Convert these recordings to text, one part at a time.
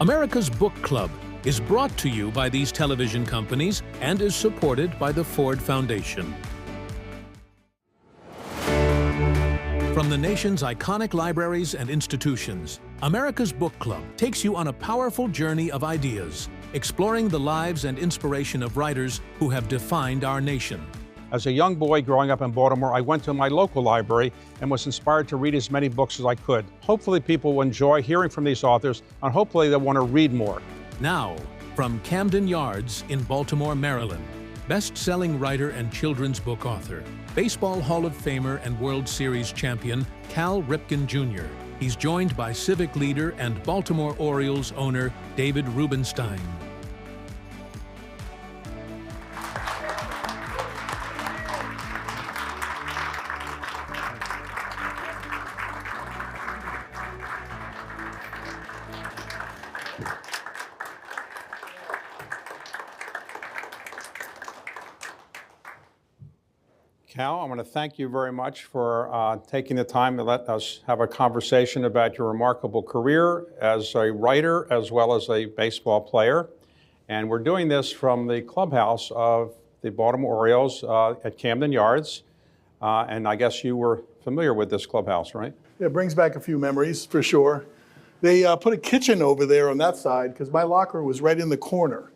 America's Book Club is brought to you by these television companies and is supported by the Ford Foundation. From the nation's iconic libraries and institutions, America's Book Club takes you on a powerful journey of ideas, exploring the lives and inspiration of writers who have defined our nation. As a young boy growing up in Baltimore, I went to my local library and was inspired to read as many books as I could. Hopefully people will enjoy hearing from these authors, and hopefully they'll want to read more. Now, from Camden Yards in Baltimore, Maryland, best-selling writer and children's book author, Baseball Hall of Famer and World Series champion Cal Ripken Jr. He's joined by civic leader and Baltimore Orioles owner David Rubenstein. Cal, I want to thank you very much for taking the time to let us have a conversation about your remarkable career as a writer as well as a baseball player. And we're doing this from the clubhouse of the Baltimore Orioles at Camden Yards. And I guess you were familiar with this clubhouse, right? Yeah, it brings back a few memories for sure. They put a kitchen over there on that side because my locker was right in the corner.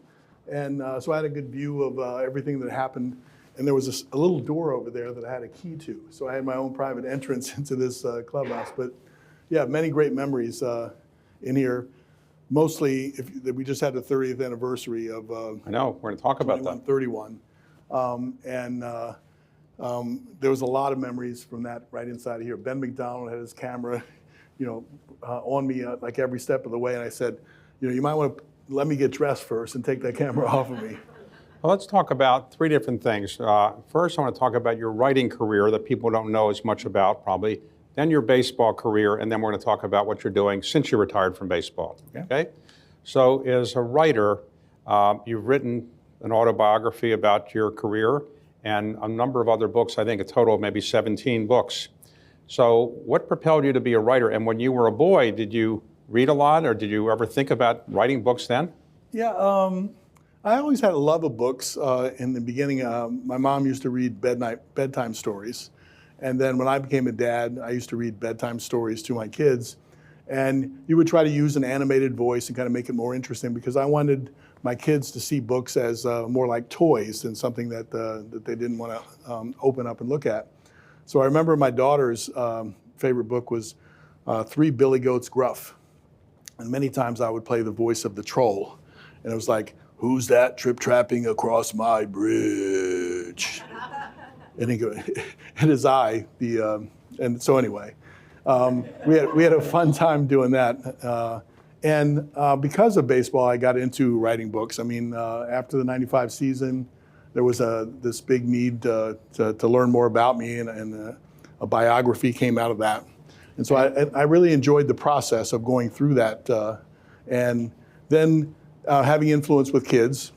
And so I had a good view of everything that happened. And there was a little door over there that I had a key to. So I had my own private entrance into this clubhouse. But yeah, many great memories in here. Mostly, we just had the 30th anniversary of I know, we're going to talk about that. 31. There was a lot of memories from that right inside of here. Ben McDonald had his camera, on me like every step of the way. And I said, you might want to let me get dressed first and take that camera off of me. Well, let's talk about three different things. First, I want to talk about your writing career that people don't know as much about, probably. Then your baseball career, and then we're going to talk about what you're doing since you retired from baseball. Yeah. Okay? So, as a writer, you've written an autobiography about your career and a number of other books. I think a total of maybe 17 books. So, what propelled you to be a writer? And when you were a boy, did you read a lot, or did you ever think about writing books then? Yeah. I always had a love of books. In the beginning, my mom used to read bedtime stories. And then when I became a dad, I used to read bedtime stories to my kids. And you would try to use an animated voice and kind of make it more interesting because I wanted my kids to see books as more like toys than something that they didn't want to open up and look at. So I remember my daughter's favorite book was Three Billy Goats Gruff. And many times I would play the voice of the troll. And it was like, "Who's that trip-trapping across my bridge?" And he go, and his eye, and so anyway, we had a fun time doing that. And because of baseball, I got into writing books. I mean, after the '95 season, there was this big need to learn more about me, and a biography came out of that. And so I really enjoyed the process of going through that. And then having influence with kids,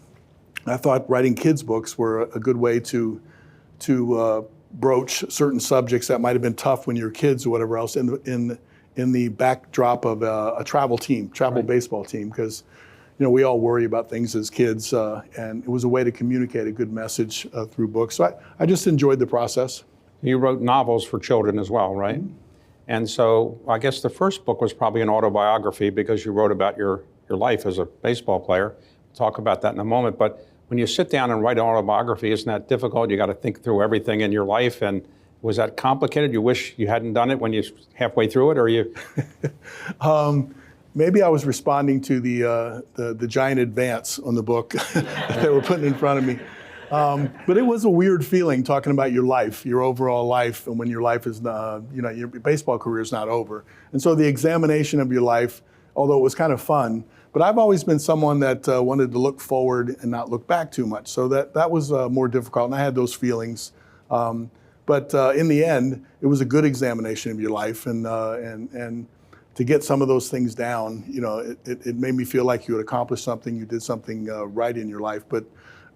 I thought writing kids' books were a good way to broach certain subjects that might have been tough when you were kids or whatever else in the backdrop of a travel right. Baseball team, because we all worry about things as kids, and it was a way to communicate a good message through books. So I just enjoyed the process. You wrote novels for children as well, right? Mm-hmm. And so I guess the first book was probably an autobiography because you wrote about your life as a baseball player. We'll talk about that in a moment. But when you sit down and write an autobiography, isn't that difficult? You got to think through everything in your life. And was that complicated? You wish you hadn't done it when you halfway through it, or you? Maybe I was responding to the giant advance on the book that they were putting in front of me. But it was a weird feeling talking about your life, your overall life, and when your life is, your baseball career is not over. And so the examination of your life, although it was kind of fun, but I've always been someone that wanted to look forward and not look back too much. So that was more difficult, and I had those feelings. But in the end, it was a good examination of your life, and to get some of those things down, it made me feel like you had accomplished something, you did something right in your life. But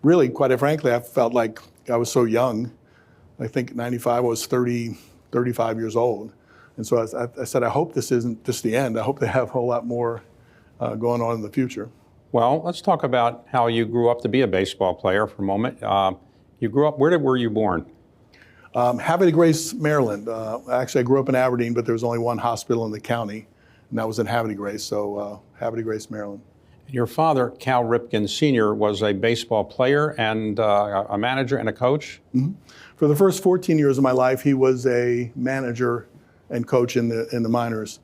really, quite frankly, I felt like I was so young. I think 95, I was 35 years old. And so I said, I hope this isn't just the end. I hope they have a whole lot more going on in the future. Well, let's talk about how you grew up to be a baseball player for a moment. You grew up, were you born? Havre de Grace, Maryland. Actually, I grew up in Aberdeen, but there was only one hospital in the county, and that was in Havre de Grace, so Havre de Grace, Maryland. Your father, Cal Ripken Jr., was a baseball player and a manager and a coach? Mm-hmm. For the first 14 years of my life, he was a manager and coach in the minors.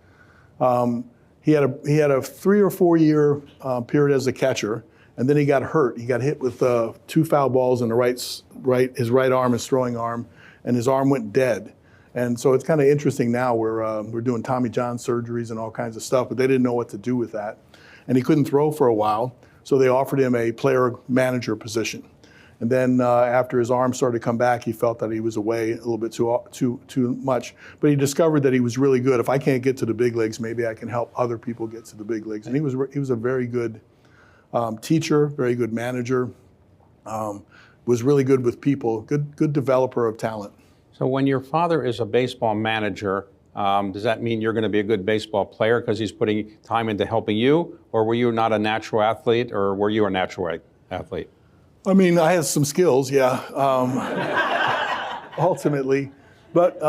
He had a 3 or 4 year period as a catcher, and then he got hurt. He got hit with 2 foul balls in his right arm, his throwing arm, and his arm went dead. And so it's kind of interesting now. We're doing Tommy John surgeries and all kinds of stuff, but they didn't know what to do with that. And he couldn't throw for a while, so they offered him a player manager position. And then after his arm started to come back, he felt that he was away a little bit too much. But he discovered that he was really good. If I can't get to the big leagues, maybe I can help other people get to the big leagues. And he was a very good teacher, very good manager, was really good with people, good developer of talent. So when your father is a baseball manager, does that mean you're going to be a good baseball player because he's putting time into helping you? Or were you not a natural athlete, or were you a natural athlete? I mean, I had some skills, yeah, ultimately. But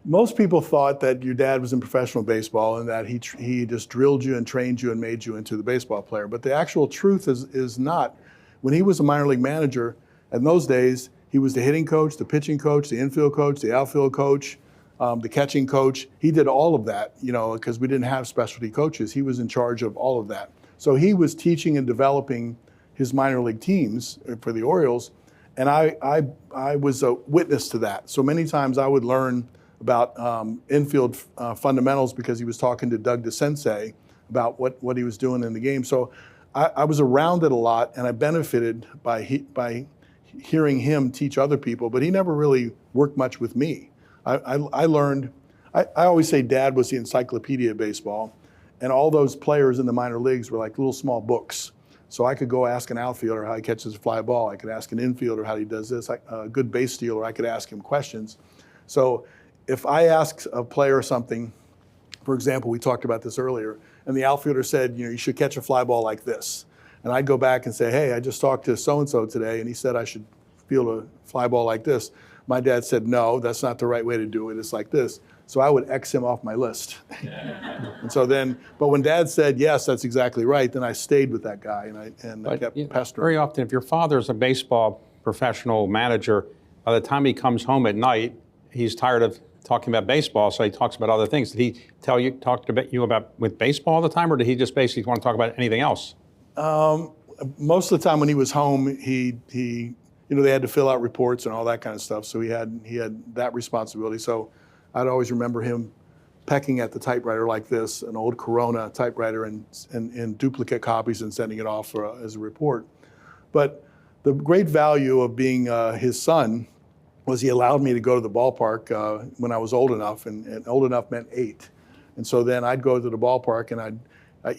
most people thought that your dad was in professional baseball and that he just drilled you and trained you and made you into the baseball player. But the actual truth is not. When he was a minor league manager, in those days, he was the hitting coach, the pitching coach, the infield coach, the outfield coach, the catching coach. He did all of that, because we didn't have specialty coaches. He was in charge of all of that. So he was teaching and developing his minor league teams for the Orioles, and I was a witness to that. So many times I would learn about infield fundamentals because he was talking to Doug DeSensei about what he was doing in the game. So I was around it a lot, and I benefited by hearing him teach other people, but he never really worked much with me. I learned, I always say Dad was the encyclopedia of baseball, and all those players in the minor leagues were like little small books. So I could go ask an outfielder how he catches a fly ball. I could ask an infielder how he does this. A good base stealer, I could ask him questions. So if I asked a player something, for example, we talked about this earlier, and the outfielder said, you should catch a fly ball like this. And I'd go back and say, hey, I just talked to so-and-so today, and he said I should field a fly ball like this. My dad said, no, that's not the right way to do it. It's like this. So I would X him off my list. And so then, but when Dad said, yes, that's exactly right, then I stayed with that guy, and I kept pestering. Very often, if your father's a baseball professional manager, by the time he comes home at night, he's tired of talking about baseball, so he talks about other things. Did he talk to you about with baseball all the time, or did he just basically want to talk about anything else? Most of the time when he was home, he they had to fill out reports and all that kind of stuff, so he had that responsibility. So I'd always remember him pecking at the typewriter like this, an old Corona typewriter, and duplicate copies and sending it off as a report. But the great value of being his son was he allowed me to go to the ballpark when I was old enough, and old enough meant 8. And so then I'd go to the ballpark, and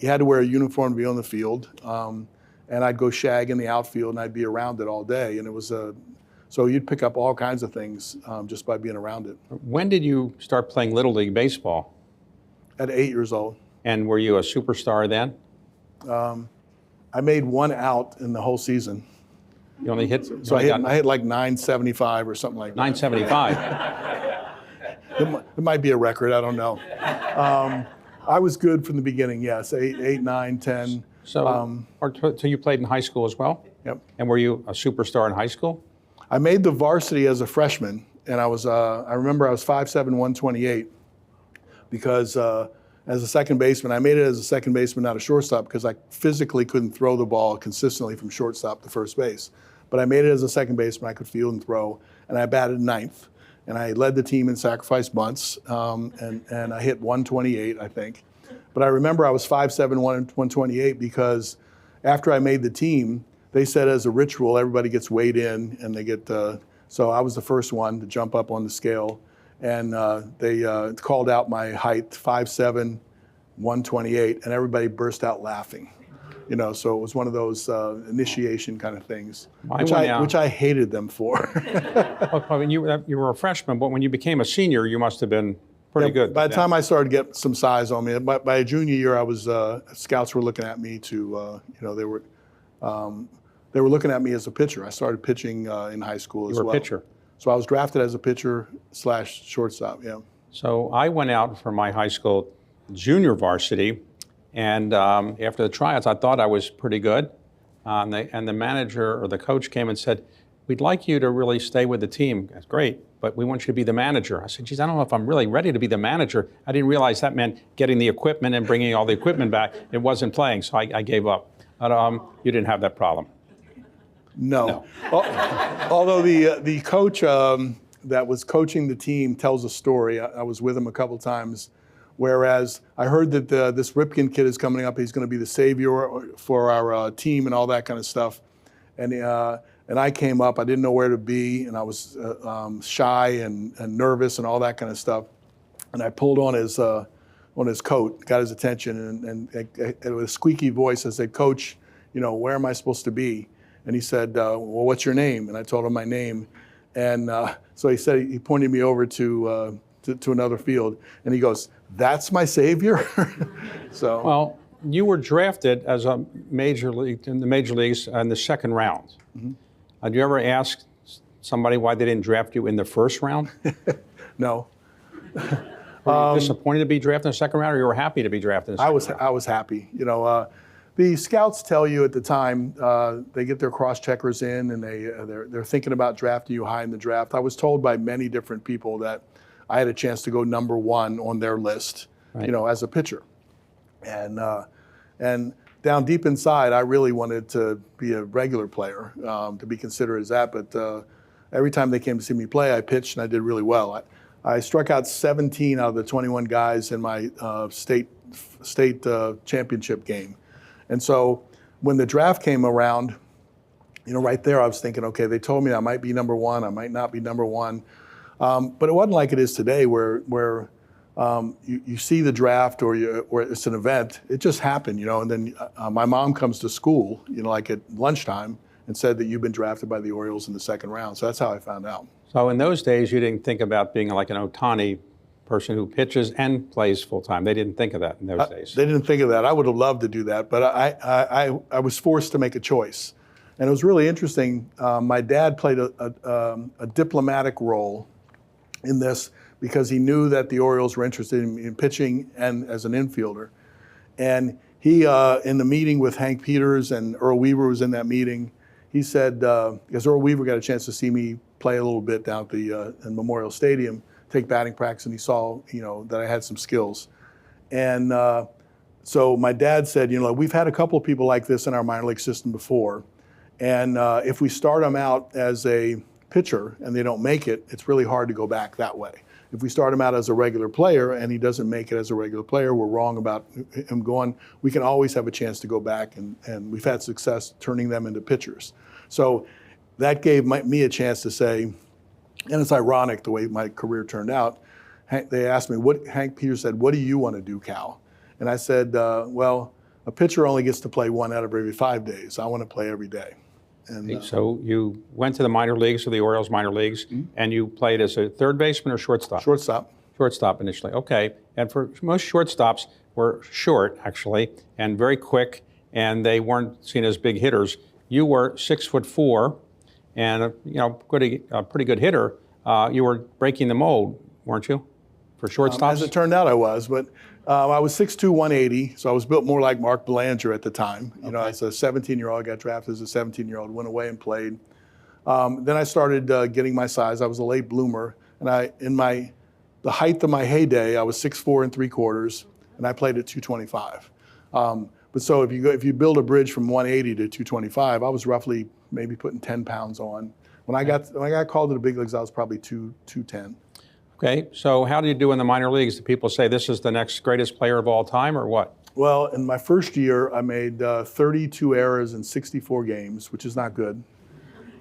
you had to wear a uniform to be on the field, and I'd go shag in the outfield, and I'd be around it all day. And it was so you'd pick up all kinds of things just by being around it. When did you start playing Little League Baseball? At 8 years old. And were you a superstar then? I made 1 out in the whole season. You only hit? So I hit like 975 or something like that. 975. It might be a record, I don't know. I was good from the beginning, yes, 8, 9, 10. So you played in high school as well? Yep. And were you a superstar in high school? I made the varsity as a freshman, and I remember I was 5'7", 128, because as a second baseman, I made it as a second baseman, not a shortstop, because I physically couldn't throw the ball consistently from shortstop to first base. But I made it as a second baseman. I could field and throw, and I batted 9th. And I led the team in sacrifice bunts, and I hit 128, I think. But I remember I was 5'7", 128, because after I made the team, they said as a ritual, everybody gets weighed in, and they get, so I was the first one to jump up on the scale. And they called out my height, 5'7", 128, and everybody burst out laughing. So it was one of those initiation kind of things, which I hated them for. Well, when you were a freshman, but when you became a senior, you must have been pretty good. By the time I started to get some size on me, by a junior year, I was scouts were looking at me to, they were looking at me as a pitcher. I started pitching in high school as well. You were a pitcher. So I was drafted as a pitcher / shortstop. Yeah. So I went out for my high school junior varsity, and after the tryouts, I thought I was pretty good. And the manager or the coach came and said, "We'd like you to really stay with the team." That's great, but we want you to be the manager. I said, "Geez, I don't know if I'm really ready to be the manager." I didn't realize that meant getting the equipment and bringing all the equipment back. It wasn't playing, so I gave up. But you didn't have that problem. No. Although the coach that was coaching the team tells a story. I was with him a couple times, whereas I heard that this Ripken kid is coming up. He's going to be the savior for our team and all that kind of stuff. And I came up. I didn't know where to be, and I was shy and nervous and all that kind of stuff. And I pulled on his coat, got his attention, and with a squeaky voice, I said, "Coach, where am I supposed to be?" And he said, "Well, what's your name?" And I told him my name. And so he pointed me over to another field, and he goes, "That's my savior." So. Well, you were drafted as a major league in the major leagues in the second round. Mm-hmm. Did you ever ask somebody why they didn't draft you in the first round? No. Were you disappointed to be drafted in the second round, or you were happy to be drafted in the second round? I was happy. The scouts tell you at the time, they get their cross-checkers in, and they're thinking about drafting you high in the draft. I was told by many different people that I had a chance to go number one on their list, right, as a pitcher. And down deep inside, I really wanted to be a regular player, to be considered as that. But every time they came to see me play, I pitched, and I did really well. I struck out 17 out of the 21 guys in my state championship game. And so when the draft came around, right there I was thinking, okay, they told me I might be number one, I might not be number one. But it wasn't like it is today where you see the draft or it's an event. It just happened, and then my mom comes to school, like at lunchtime, and said that you've been drafted by the Orioles in the second round. So that's how I found out. So in those days, you didn't think about being like an Ohtani person who pitches and plays full time. They didn't think of that in those days. They didn't think of that. I would have loved to do that, but I was forced to make a choice. And it was really interesting. My dad played a diplomatic role in this because he knew that the Orioles were interested in pitching and as an infielder. And he, in the meeting with Hank Peters, and Earl Weaver was in that meeting, he said, because Earl Weaver got a chance to see me play a little bit down at the in Memorial Stadium, take batting practice, and he saw, that I had some skills. And so my dad said, we've had a couple of people like this in our minor league system before. And if we start them out as a pitcher and they don't make it, it's really hard to go back that way. If we start him out as a regular player and he doesn't make it as a regular player, we're wrong about him going. We can always have a chance to go back, and we've had success turning them into pitchers. So that gave me a chance to say, and it's ironic the way my career turned out. They asked me, Hank Peters said, "What do you want to do, Cal?" And I said, well, a pitcher only gets to play 1 out of every 5 days. I want to play every day. And, so you went to the minor leagues, or the Orioles minor leagues, mm-hmm, and you played as a third baseman or shortstop? Shortstop. Shortstop initially, okay. And for most shortstops were short, actually, and very quick, and they weren't seen as big hitters. You were 6'4", and a pretty good hitter. You were breaking the mold, weren't you, for shortstops? As it turned out, I was, but I was 6'2", 180, so I was built more like Mark Belanger at the time. As a 17-year-old, I got drafted as a 17-year-old, went away and played. Then I started getting my size. I was a late bloomer, and in the height of my heyday, I was 6'4" and 3/4, and I played at 225. But so if you build a bridge from 180 to 225, I was roughly maybe putting 10 pounds on. When I got called to the big leagues, I was probably 210. Okay, so how do you do in the minor leagues? Do people say this is the next greatest player of all time, or what? Well, in my first year, I made 32 errors in 64 games, which is not good.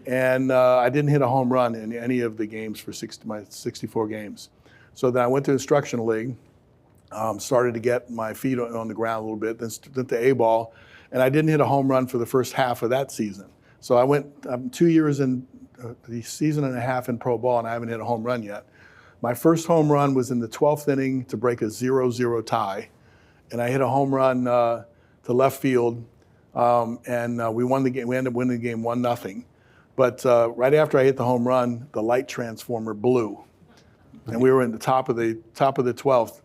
And I didn't hit a home run in any of the games for my 64 games. So then I went to the Instructional League, started to get my feet on the ground a little bit, then went to A-ball, and I didn't hit a home run for the first half of that season. So I went 2 years in the season and a half in pro ball, and I haven't hit a home run yet. My first home run was in the 12th inning to break a 0-0 tie. And I hit a home run to left field, and we won the game. We ended up winning the game 1-0. But right after I hit the home run, the light transformer blew. And we were in the top of the 12th.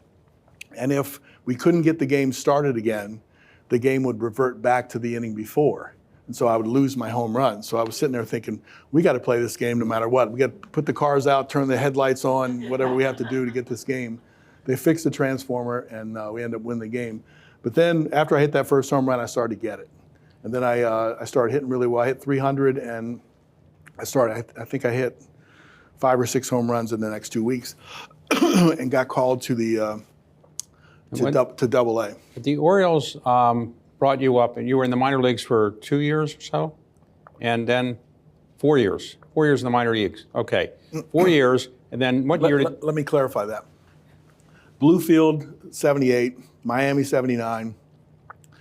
And if we couldn't get the game started again, the game would revert back to the inning before. And so I would lose my home run. So I was sitting there thinking, we got to play this game no matter what. We got to put the cars out, turn the headlights on, whatever we have to do to get this game. They fixed the transformer, and we ended up winning the game. But then after I hit that first home run, I started to get it. And then I started hitting really well. I hit 300, and I think I hit 5 or 6 home runs in the next 2 weeks and got called to the to Double A. The Orioles brought you up, and you were in the minor leagues for 2 years or so, and then 4 years. 4 years in the minor leagues. Okay, 4 years, and then what year did... Let me clarify that. Bluefield, 78, Miami, 79,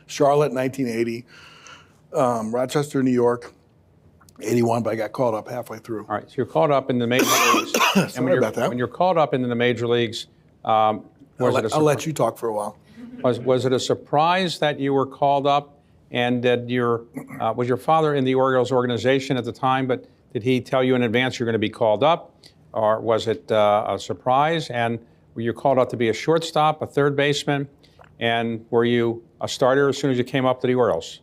Charlotte, 1980, Rochester, New York, 81, but I got called up halfway through. All right, so you're called up in the major leagues. Sorry about that. When you're called up into the major leagues, I'll let you talk for a while. Was it a surprise that you were called up, and that was your father in the Orioles organization at the time, but did he tell you in advance you're going to be called up, or was it a surprise? And were you called up to be a shortstop, a third baseman, and were you a starter as soon as you came up to the Orioles?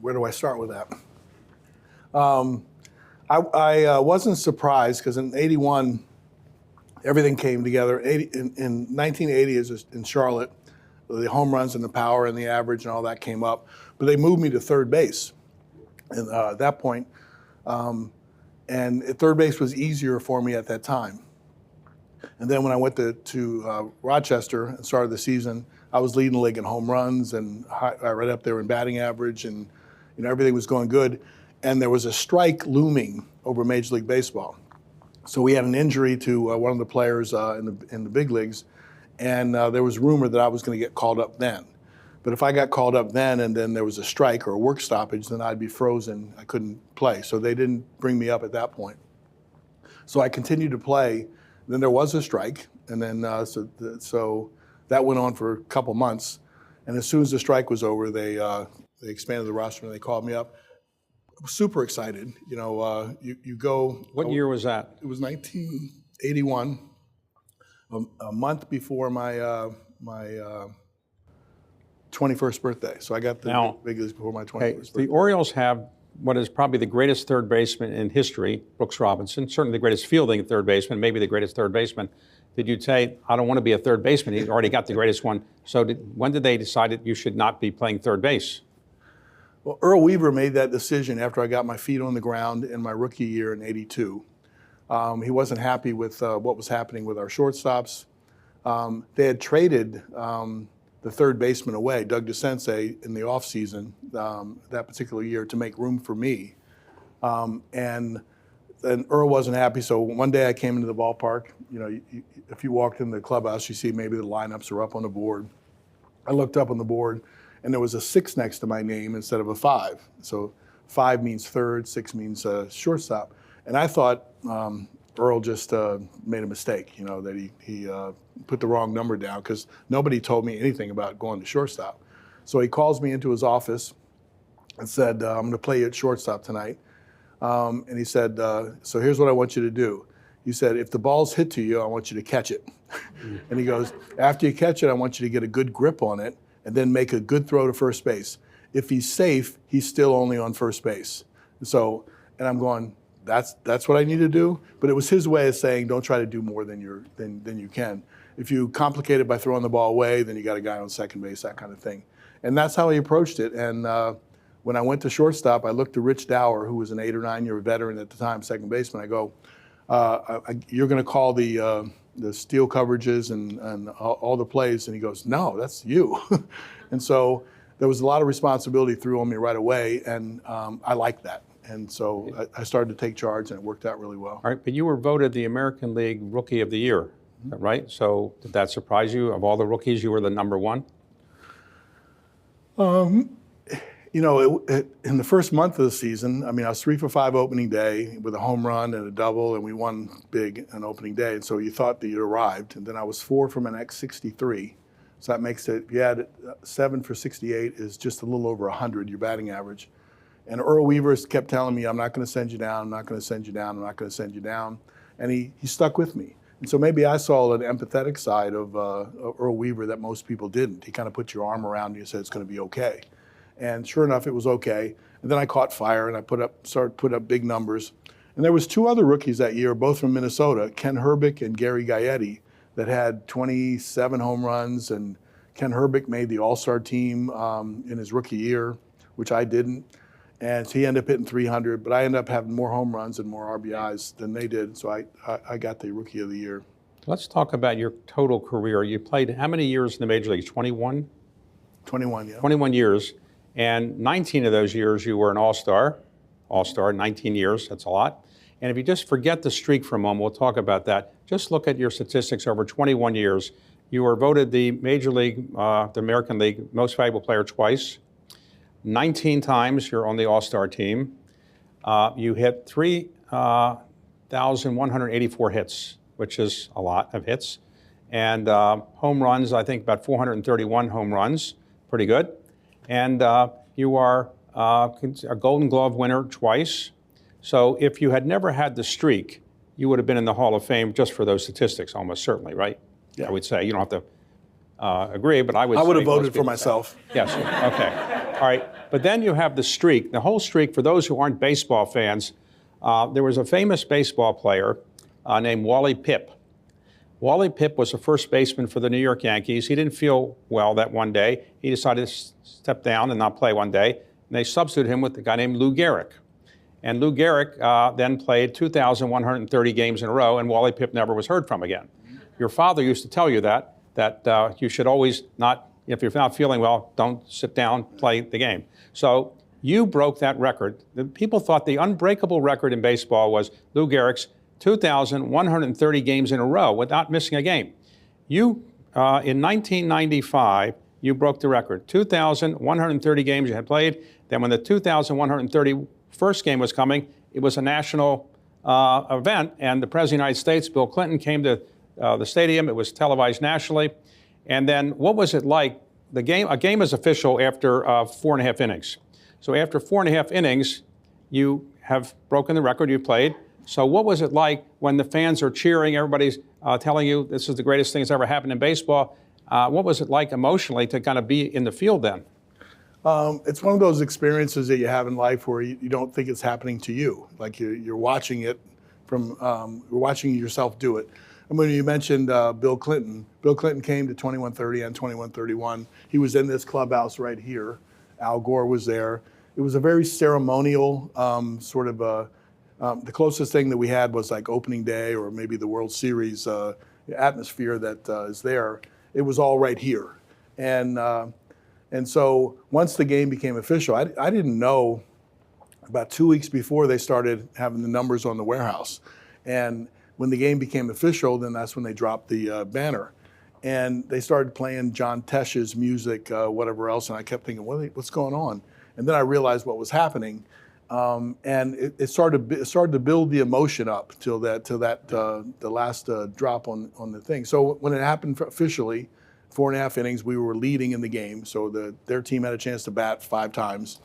Where do I start with that? I wasn't surprised because in 81, everything came together. In 1980, in Charlotte, the home runs and the power and the average and all that came up. But they moved me to third base. And at that point, and third base was easier for me at that time. And then when I went to Rochester and started the season, I was leading the league in home runs and right up there in batting average, and everything was going good. And there was a strike looming over Major League Baseball. So we had an injury to one of the players in the big leagues, and there was rumor that I was going to get called up then. But if I got called up then and then there was a strike or a work stoppage, then I'd be frozen. I couldn't play. So they didn't bring me up at that point. So I continued to play. Then there was a strike, and then so that went on for a couple months. And as soon as the strike was over, they expanded the roster and they called me up. I was super excited. You go. What year was that? It was 1981, a month before my 21st birthday. So I got the big leagues before my 21st birthday. The Orioles have what is probably the greatest third baseman in history, Brooks Robinson, certainly the greatest fielding third baseman, maybe the greatest third baseman. Did you say, I don't want to be a third baseman? He's already got the greatest one. So when did they decide that you should not be playing third base? Well, Earl Weaver made that decision after I got my feet on the ground in my rookie year in '82. He wasn't happy with what was happening with our shortstops. They had traded the third baseman away, Doug DeSense, in the offseason that particular year to make room for me. And Earl wasn't happy, so one day I came into the ballpark. If you walked in the clubhouse, you see maybe the lineups are up on the board. I looked up on the board, and there was a 6 next to my name instead of a 5. So 5 means third, 6 means shortstop. And I thought Earl just made a mistake, that he put the wrong number down, because nobody told me anything about going to shortstop. So he calls me into his office and said, I'm going to play you at shortstop tonight. And he said, so here's what I want you to do. He said, if the ball's hit to you, I want you to catch it. And he goes, after you catch it, I want you to get a good grip on it and then make a good throw to first base. If he's safe, he's still only on first base. So, and I'm going, that's what I need to do. But it was his way of saying, don't try to do more than you can. If you complicate it by throwing the ball away, then you got a guy on second base, that kind of thing. And that's how he approached it. And when I went to shortstop, I looked to Rich Dower, who was an 8 or 9 year veteran at the time, second baseman. I go, you're going to call the steal coverages and all the plays. And he goes, no, that's you. And so there was a lot of responsibility threw on me right away. And I liked that. And so I started to take charge, and it worked out really well. All right, but you were voted the American League Rookie of the Year, right? So did that surprise you? Of all the rookies, you were the number 1? In the first month of the season, I mean, I was 3 for 5 opening day with a home run and a double, and we won big on opening day. And so you thought that you arrived. And then I was 4 from an X63. So that makes it, if you had 7 for 68 is just a little over 100, your batting average. And Earl Weaver kept telling me, I'm not going to send you down, I'm not going to send you down, I'm not going to send you down. And he stuck with me. And so maybe I saw an empathetic side of Earl Weaver that most people didn't. He kind of put your arm around you and said, it's going to be okay. And sure enough, it was okay. And then I caught fire and I started putting up big numbers. And there was 2 other rookies that year, both from Minnesota, Ken Herbick and Gary Gaetti, that had 27 home runs. And Ken Herbick made the All-Star team in his rookie year, which I didn't. And so he ended up hitting 300, but I ended up having more home runs and more RBIs than they did. So I got the Rookie of the Year. Let's talk about your total career. You played how many years in the major leagues? 21? 21, yeah. 21 years. And 19 of those years you were an All-Star. All-Star, 19 years, that's a lot. And if you just forget the streak for a moment, we'll talk about that. Just look at your statistics over 21 years. You were voted the Major League, the American League Most Valuable Player twice. 19 times you're on the All-Star team. You hit 3,184 hits, which is a lot of hits. And home runs, I think about 431 home runs, pretty good. And you are a Golden Glove winner twice. So if you had never had the streak, you would have been in the Hall of Fame just for those statistics, almost certainly, right? Yeah. I would say. You don't have to agree, but I would have say voted for myself. Yes, okay. All right, but then you have the streak. The whole streak, for those who aren't baseball fans, there was a famous baseball player named Wally Pipp. Wally Pipp was the first baseman for the New York Yankees. He didn't feel well that one day. He decided to step down and not play one day. And they substituted him with a guy named Lou Gehrig. And Lou Gehrig then played 2,130 games in a row, and Wally Pipp never was heard from again. Your father used to tell you that you should always not, if you're not feeling well, don't sit down, play the game. So you broke that record. The people thought the unbreakable record in baseball was Lou Gehrig's 2,130 games in a row without missing a game. You, in 1995, you broke the record. 2,130 games you had played. Then when the 2,131st game was coming, it was a national event, and the President of the United States, Bill Clinton, came to the stadium. It was televised nationally. And then what was it like? A game is official after 4.5 innings. So after 4.5 innings, you have broken the record you've played. So what was it like when the fans are cheering, everybody's telling you this is the greatest thing that's ever happened in baseball? What was it like emotionally to kind of be in the field then? It's one of those experiences that you have in life where you don't think it's happening to you. Like you're watching it from, you're watching yourself do it. And when you mentioned Bill Clinton came to 2130 and 2131. He was in this clubhouse right here. Al Gore was there. It was a very ceremonial sort of the closest thing that we had was like opening day or maybe the World Series atmosphere that is there. It was all right here. And so once the game became official, I didn't know about 2 weeks before they started having the numbers on the warehouse. And when the game became official, then that's when they dropped the banner. And they started playing John Tesh's music, whatever else, and I kept thinking, what's going on? And then I realized what was happening. And it started to build the emotion up till the last drop on the thing. So when it happened officially, 4.5 innings, we were leading in the game. So their team had a chance to bat 5 times.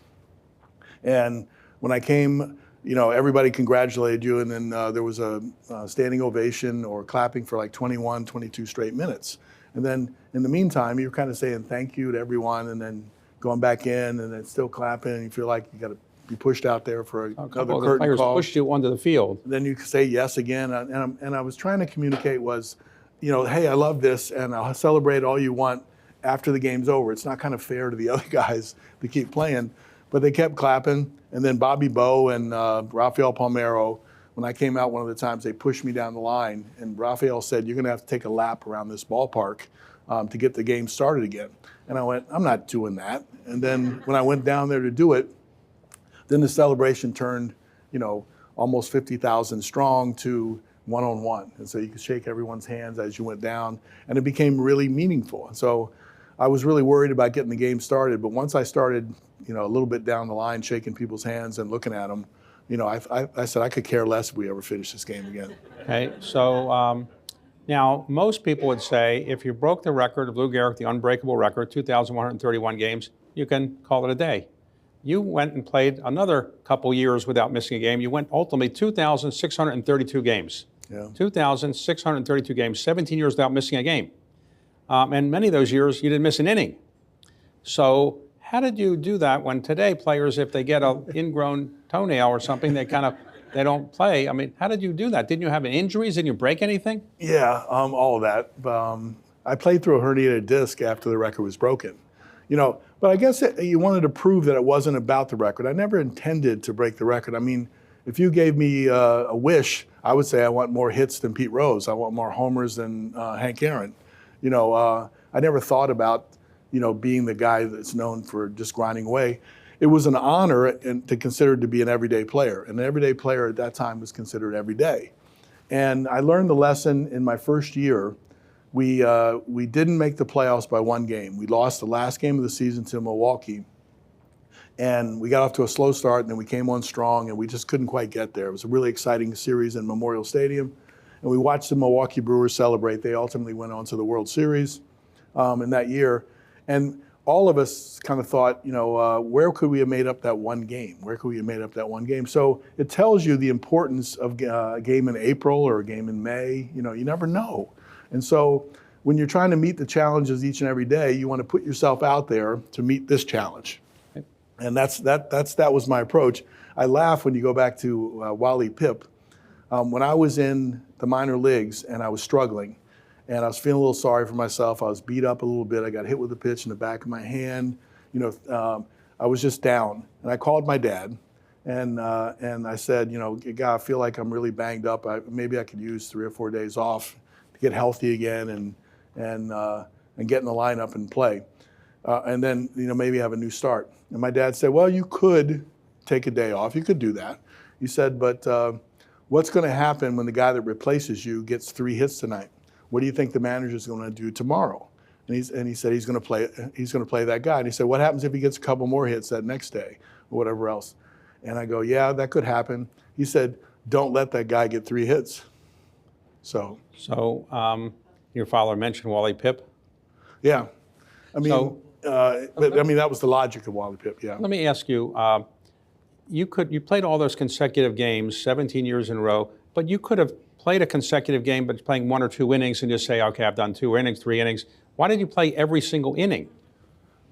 And when I came, everybody congratulated you, and then there was a standing ovation or clapping for like 21, 22 straight minutes. And then in the meantime, you're kind of saying thank you to everyone, and then going back in, and then still clapping, and you feel like you got to be pushed out there for another curtain the players call. Pushed you onto the field. Then you say yes again, and I was trying to communicate was, hey, I love this, and I'll celebrate all you want after the game's over. It's not kind of fair to the other guys to keep playing, but they kept clapping. And then Bobby Bowe and Rafael Palmeiro, when I came out one of the times, they pushed me down the line, and Rafael said, "You're going to have to take a lap around this ballpark to get the game started again." And I went, "I'm not doing that." And then when I went down there to do it, then the celebration turned, almost 50,000 strong to one-on-one. And so you could shake everyone's hands as you went down, and it became really meaningful. And so I was really worried about getting the game started, but once I started a little bit down the line, shaking people's hands and looking at them. I said I could care less if we ever finish this game again. Okay, so now most people would say if you broke the record of Lou Gehrig, the unbreakable record, 2,131 games, you can call it a day. You went and played another couple years without missing a game. You went ultimately 2,632 games. Yeah. 2,632 games, 17 years without missing a game. And many of those years, you didn't miss an inning. So how did you do that when today players, if they get an ingrown toenail or something, they they don't play? I mean, how did you do that? Didn't you have injuries? Didn't you break anything? Yeah, all of that. I played through a herniated disc after the record was broken. But I guess you wanted to prove that it wasn't about the record. I never intended to break the record. I mean, if you gave me a wish, I would say I want more hits than Pete Rose. I want more homers than Hank Aaron. I never thought about, being the guy that's known for just grinding away. It was an honor to consider to be an everyday player. And an everyday player at that time was considered every day. And I learned the lesson in my first year. We didn't make the playoffs by one game. We lost the last game of the season to Milwaukee. And we got off to a slow start, and then we came on strong, and we just couldn't quite get there. It was a really exciting series in Memorial Stadium. And we watched the Milwaukee Brewers celebrate. They ultimately went on to the World Series in that year. And all of us kind of thought, where could we have made up that one game? Where could we have made up that one game? So it tells you the importance of a game in April or a game in May. You never know. And so when you're trying to meet the challenges each and every day, you want to put yourself out there to meet this challenge. And that was my approach. I laugh when you go back to Wally Pipp. When I was in the minor leagues and I was struggling, and I was feeling a little sorry for myself. I was beat up a little bit. I got hit with a pitch in the back of my hand. I was just down. And I called my dad, and I said, God, I feel like I'm really banged up. Maybe I could use 3 or 4 days off to get healthy again and get in the lineup and play. And then, maybe have a new start. And my dad said, well, you could take a day off. You could do that. He said, but what's going to happen when the guy that replaces you gets 3 hits tonight? What do you think the manager's going to do tomorrow? And he said he's going to play that guy. And he said, what happens if he gets a couple more hits that next day or whatever else? And I go, yeah, that could happen. He said, don't let that guy get 3 hits. So your father mentioned Wally Pipp. Yeah, I mean, that was the logic of Wally Pipp. Yeah. Let me ask you. You played all those consecutive games, 17 years in a row, but you could have played a consecutive game, but playing 1 or 2 innings and just say, okay, I've done 2 innings, 3 innings. Why did you play every single inning?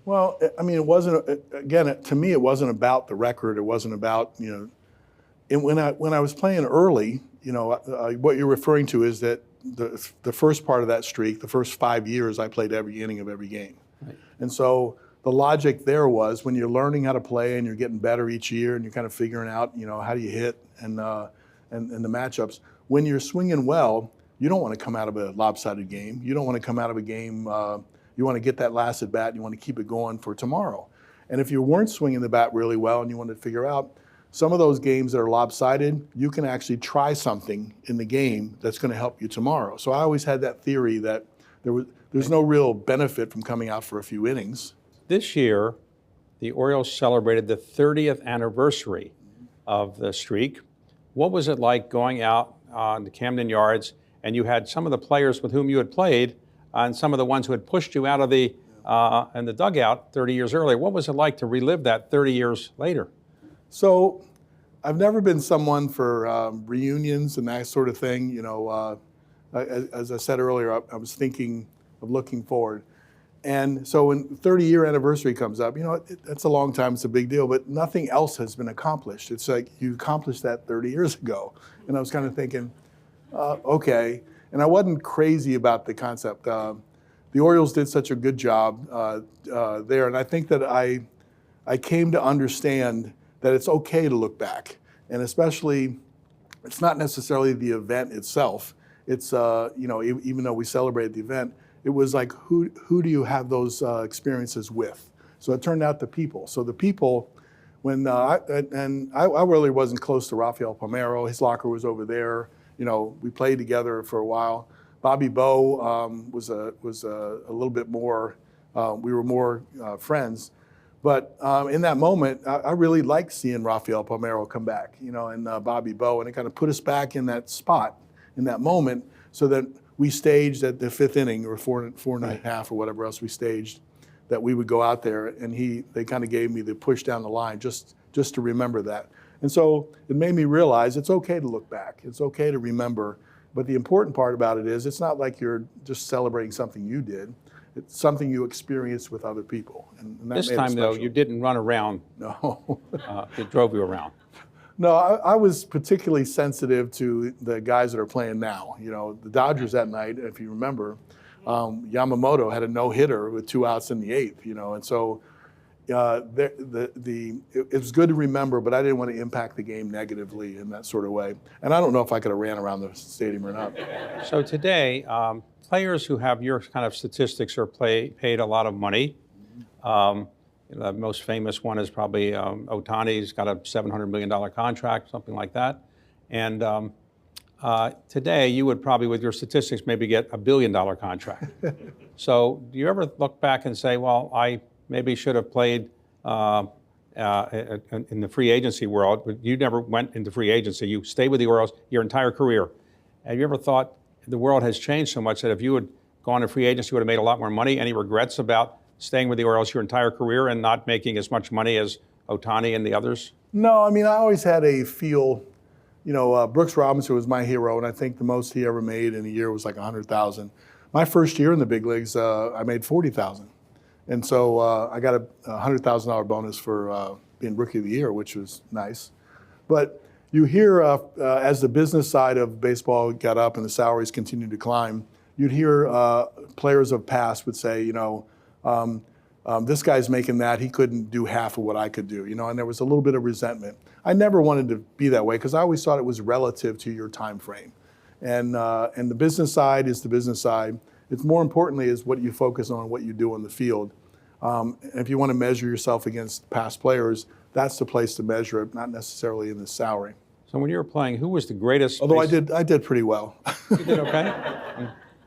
Well, I mean, it wasn't, again, to me, it wasn't about the record. It wasn't about, and when I was playing early, what you're referring to is that the first part of that streak, the first 5 years, I played every inning of every game. Right. And so the logic there was when you're learning how to play and you're getting better each year and you're kind of figuring out, how do you hit and the matchups. When you're swinging well, you don't want to come out of a lopsided game. You don't want to come out of a game, you want to get that last at bat, you want to keep it going for tomorrow. And if you weren't swinging the bat really well and you wanted to figure out, some of those games that are lopsided, you can actually try something in the game that's going to help you tomorrow. So I always had that theory that there's no real benefit from coming out for a few innings. This year, the Orioles celebrated the 30th anniversary of the streak. What was it like going out on the Camden Yards, and you had some of the players with whom you had played and some of the ones who had pushed you out of the in the dugout 30 years earlier? What was it like to relive that 30 years later? So I've never been someone for reunions and that sort of thing. As I said earlier, I was thinking of looking forward. And so when 30-year anniversary comes up, that's a long time, it's a big deal, but nothing else has been accomplished. It's like you accomplished that 30 years ago. And I was kind of thinking, okay. And I wasn't crazy about the concept. The Orioles did such a good job there. And I think that I came to understand that it's okay to look back. And especially, it's not necessarily the event itself. It's, even though we celebrated the event, it was like, who do you have those experiences with? So it turned out the people. So the people, when I really wasn't close to Rafael Palmeiro. His locker was over there. We played together for a while. Bobby Bowe was a little bit more. We were more friends. But in that moment, I really liked seeing Rafael Palmeiro come back, and Bobby Bowe, and it kind of put us back in that spot, in that moment, so that we staged at the 5th inning or four and a half or whatever else we staged, that we would go out there, and they kind of gave me the push down the line just to remember that. And so it made me realize it's okay to look back. It's okay to remember. But the important part about it is it's not like you're just celebrating something you did. It's something you experienced with other people. And that This made it time, though, special. you didn't run around. No. It drove you around. No, I was particularly sensitive to the guys that are playing now. The Dodgers that night, if you remember, Yamamoto had a no-hitter with 2 outs in the 8th, and so it was good to remember, but I didn't want to impact the game negatively in that sort of way. And I don't know if I could have ran around the stadium or not. So today, players who have your kind of statistics are paid a lot of money. The most famous one is probably Ohtani. He's got a $700 million contract, something like that. And today, you would probably, with your statistics, maybe get a $1 billion contract. So do you ever look back and say, well, I maybe should have played in the free agency world, but you never went into free agency. You stayed with the Orioles your entire career. Have you ever thought the world has changed so much that if you had gone to free agency, you would have made a lot more money? Any regrets about staying with the Orioles your entire career and not making as much money as Ohtani and the others? No, I mean, I always had a feel, Brooks Robinson was my hero, and I think the most he ever made in a year was like $100,000. My first year in the big leagues, I made $40,000. And so I got a $100,000 bonus for being Rookie of the Year, which was nice. But you hear, as the business side of baseball got up and the salaries continued to climb, you'd hear players of past would say, this guy's making that, he couldn't do half of what I could do, and there was a little bit of resentment. I never wanted to be that way because I always thought it was relative to your time frame. And the business side is the business side. It's more importantly is what you focus on, what you do on the field. If you want to measure yourself against past players, that's the place to measure it, not necessarily in the salary. So when you were playing, who was the greatest? Although I did pretty well. You did okay?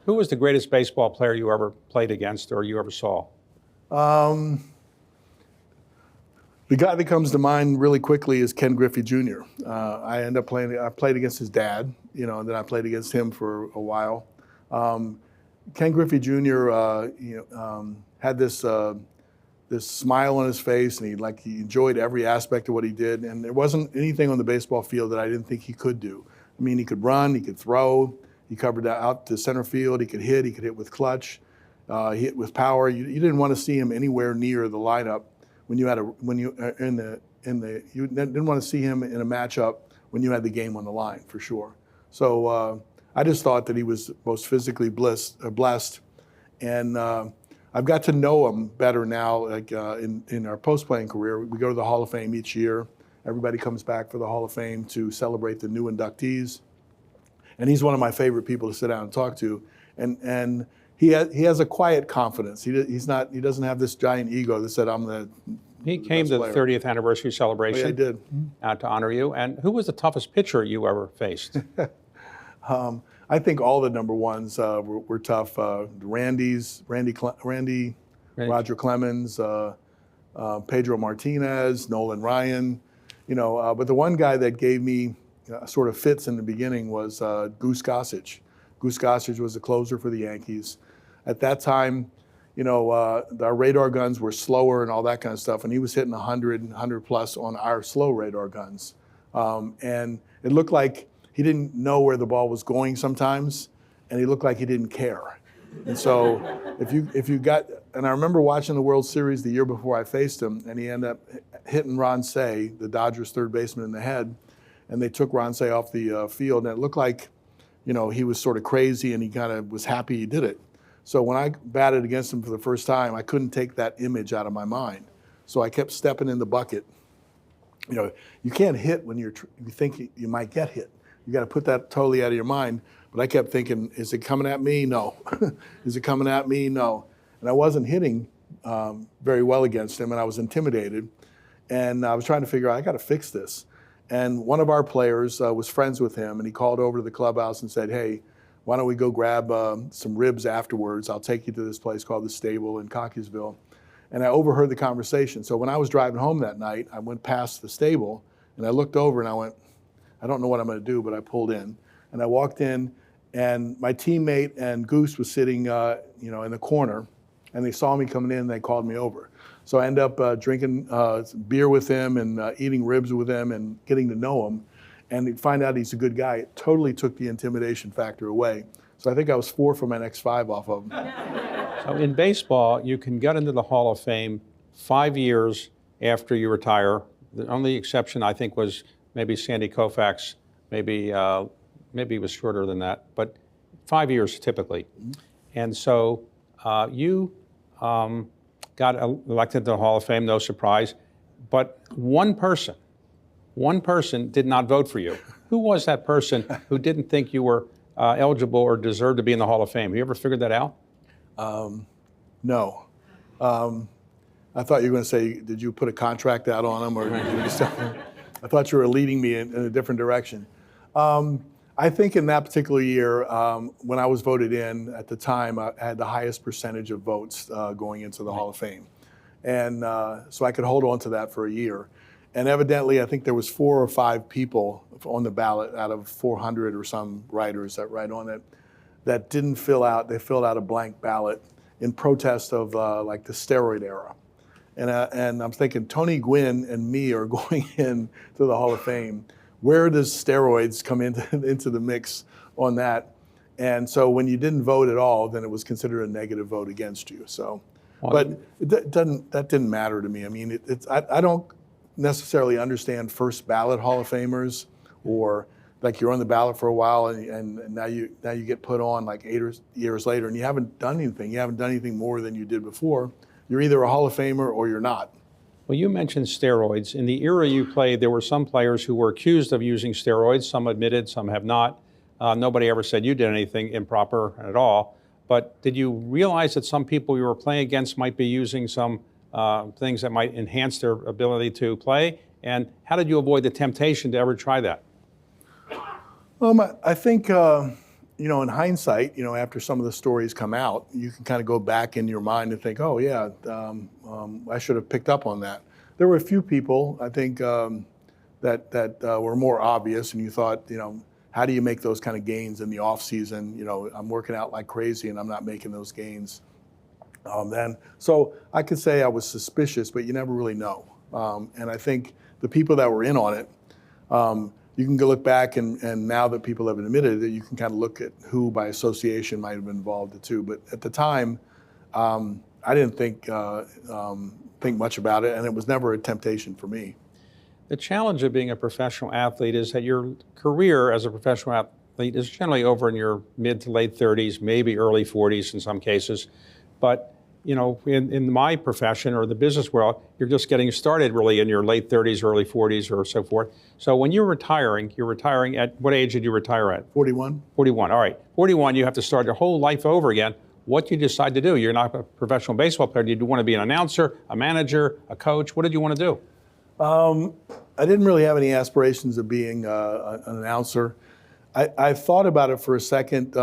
Who was the greatest baseball player you ever played against or you ever saw? The guy that comes to mind really quickly is Ken Griffey Jr. I played against his dad, and then I played against him for a while. Ken Griffey Jr. Had this smile on his face, and he enjoyed every aspect of what he did. And there wasn't anything on the baseball field that I didn't think he could do. I mean, he could run, he could throw, he covered out to center field, he could hit with clutch, he hit with power. You didn't want to see him anywhere near the lineup when you didn't want to see him in a matchup when you had the game on the line for sure. So I just thought that he was most physically blessed, and I've got to know him better now. Like in our post-playing career, we go to the Hall of Fame each year. Everybody comes back for the Hall of Fame to celebrate the new inductees, and he's one of my favorite people to sit down and talk to. And he has a quiet confidence. He doesn't have this giant ego that said I'm the. He came to the 30th anniversary celebration. Oh, yeah, I did. To honor you. And who was the toughest pitcher you ever faced? I think all the number ones were tough. Randy, Roger Clemens, Pedro Martinez, Nolan Ryan, but the one guy that gave me sort of fits in the beginning was Goose Gossage. Goose Gossage was the closer for the Yankees. At that time, our radar guns were slower and all that kind of stuff, and he was hitting 100 plus on our slow radar guns. And it looked like he didn't know where the ball was going sometimes, and he looked like he didn't care. And so if you got, and I remember watching the World Series the year before I faced him, and he ended up hitting Ron Cey, the Dodgers third baseman, in the head, and they took Ron Cey off the field, and it looked like, he was sort of crazy, and he kind of was happy he did it. So when I batted against him for the first time, I couldn't take that image out of my mind. So I kept stepping in the bucket. You can't hit when you think you might get hit. You got to put that totally out of your mind. But I kept thinking, is it coming at me? No. Is it coming at me? No. And I wasn't hitting very well against him, and I was intimidated. And I was trying to figure out, I got to fix this. And one of our players was friends with him, and he called over to the clubhouse and said, hey, why don't we go grab some ribs afterwards? I'll take you to this place called The Stable in Cockeysville. And I overheard the conversation. So when I was driving home that night, I went past the stable and I looked over and I went, I don't know what I'm going to do, but I pulled in. And I walked in, and my teammate and Goose was sitting, in the corner, and they saw me coming in and they called me over. So I ended up drinking beer with him and eating ribs with him and getting to know him. And you find out he's a good guy. It totally took the intimidation factor away. So I think I was 4 for my next 5 off of him. So in baseball, you can get into the Hall of Fame 5 years after you retire. The only exception, I think, was maybe Sandy Koufax. Maybe it was shorter than that, but 5 years typically. And so you got elected to the Hall of Fame, no surprise. But one person did not vote for you. Who was that person who didn't think you were eligible or deserved to be in the Hall of Fame? You ever figured that out? No. I thought you were going to say, did you put a contract out on him? Or did you just, I thought you were leading me in a different direction. I think in that particular year, when I was voted in at the time, I had the highest percentage of votes going into the Hall of Fame. And so I could hold on to that for a year. And evidently, I think there was 4 or 5 people on the ballot out of 400 or some writers that write on it that didn't fill out. They filled out a blank ballot in protest of like the steroid era. And I'm thinking, Tony Gwynn and me are going into the Hall of Fame. Where does steroids come into the mix on that? And so when you didn't vote at all, then it was considered a negative vote against you. So, but that didn't matter to me. I mean, I don't necessarily understand first ballot Hall of Famers, or like you're on the ballot for a while and now you get put on like 8 years later and you haven't done anything. You haven't done anything more than you did before. You're either a Hall of Famer or you're not. Well, you mentioned steroids. In the era you played, there were some players who were accused of using steroids. Some admitted, some have not. Nobody ever said you did anything improper at all. But did you realize that some people you were playing against might be using some things that might enhance their ability to play? And how did you avoid the temptation to ever try that? I think, in hindsight, after some of the stories come out, you can kind of go back in your mind and think, oh, yeah, I should have picked up on that. There were a few people, I think, that were more obvious, and you thought, how do you make those kind of gains in the off season? I'm working out like crazy and I'm not making those gains then. So I could say I was suspicious, but you never really know. And I think the people that were in on it, you can go look back and now that people have admitted it, you can kind of look at who by association might have been involved too. But at the time, I didn't think much about it, and it was never a temptation for me. The challenge of being a professional athlete is that your career as a professional athlete is generally over in your mid to late 30s, maybe early 40s in some cases. But in my profession or the business world, you're just getting started really in your late 30s, early 40s or so forth. So when you're retiring at what age did you retire at? 41. 41, all right. 41, you have to start your whole life over again. What did you decide to do? You're not a professional baseball player. Did you want to be an announcer, a manager, a coach? What did you want to do? I didn't really have any aspirations of being an announcer. I thought about it for a second,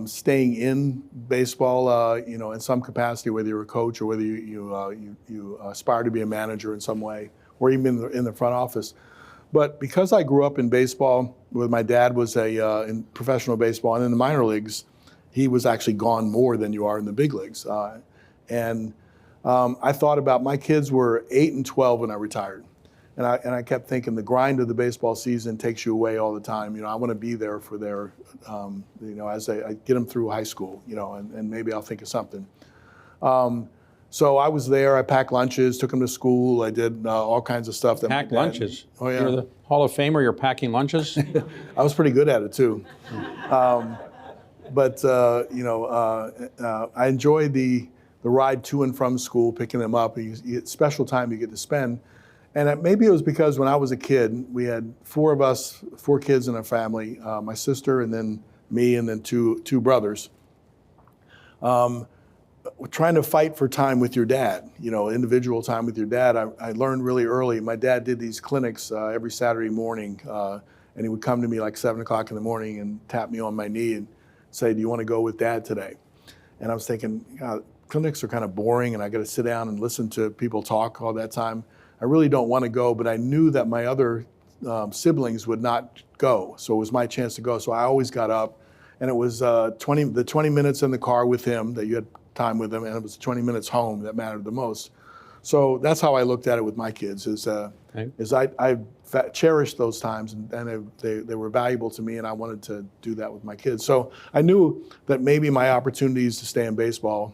staying in baseball, in some capacity, whether you're a coach or whether you aspire to be a manager in some way, or even in the front office. But because I grew up in baseball, where my dad was in professional baseball and in the minor leagues, he was actually gone more than you are in the big leagues. I thought about, my kids were 8 and 12 when I retired. And I kept thinking the grind of the baseball season takes you away all the time. I want to be there for their, as I get them through high school, and maybe I'll think of something. So I was there. I packed lunches, took them to school. I did all kinds of stuff. Packed lunches? Oh, yeah. You're the Hall of Famer, you're packing lunches? I was pretty good at it, too. But I enjoyed the ride to and from school, picking them up. Special time you get to spend. And maybe it was because when I was a kid, we had 4 of us, 4 kids in our family, my sister and then me and then two brothers. Trying to fight for time with your dad, individual time with your dad. I learned really early. My dad did these clinics every Saturday morning, and he would come to me like 7 o'clock in the morning and tap me on my knee and say, "Do you want to go with Dad today?" And I was thinking, clinics are kind of boring and I got to sit down and listen to people talk all that time. I really don't want to go, but I knew that my other siblings would not go. So it was my chance to go. So I always got up, and it was the 20 minutes in the car with him that you had time with him, and it was 20 minutes home that mattered the most. So that's how I looked at it with my kids, is I cherished those times, and they were valuable to me, and I wanted to do that with my kids. So I knew that maybe my opportunities to stay in baseball.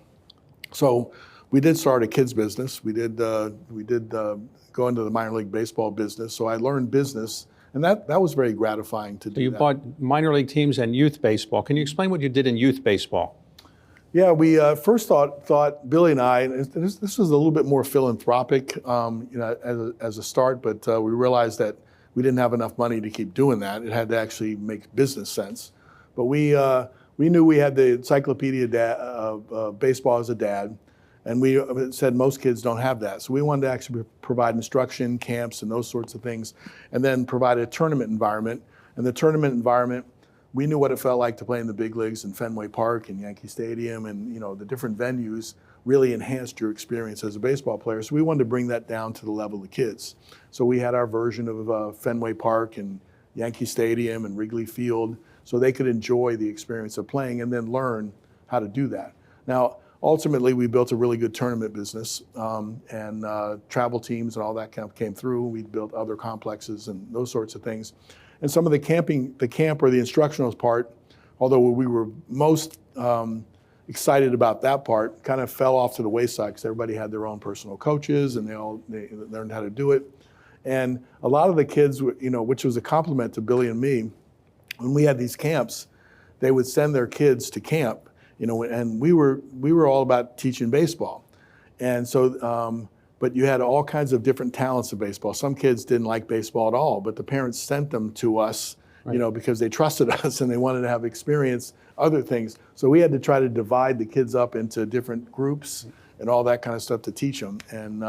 So we did start a kids business. We did go into the minor league baseball business. So I learned business, and that was very gratifying to do. So you bought minor league teams and youth baseball. Can you explain what you did in youth baseball? Yeah, we first thought Billy and I, and this was a little bit more philanthropic, as a start, but we realized that we didn't have enough money to keep doing that. It had to actually make business sense. But we knew we had the encyclopedia of baseball as a dad, and we said most kids don't have that. So we wanted to actually provide instruction, camps, and those sorts of things, and then provide a tournament environment. And the tournament environment, we knew what it felt like to play in the big leagues in Fenway Park and Yankee Stadium, and the different venues really enhanced your experience as a baseball player. So we wanted to bring that down to the level of kids. So we had our version of Fenway Park and Yankee Stadium and Wrigley Field, so they could enjoy the experience of playing and then learn how to do that. Now, ultimately, we built a really good tournament business, and travel teams and all that kind of came through. We built other complexes and those sorts of things. And some of the camp or the instructional part, although we were most excited about that part, kind of fell off to the wayside because everybody had their own personal coaches and they learned how to do it. And a lot of the kids, which was a compliment to Billy and me, when we had these camps, they would send their kids to camp, and we were all about teaching baseball. And so, but you had all kinds of different talents of baseball. Some kids didn't like baseball at all, but the parents sent them to us, right, because they trusted us and they wanted to have experience other things. So we had to try to divide the kids up into different groups and all that kind of stuff to teach them. And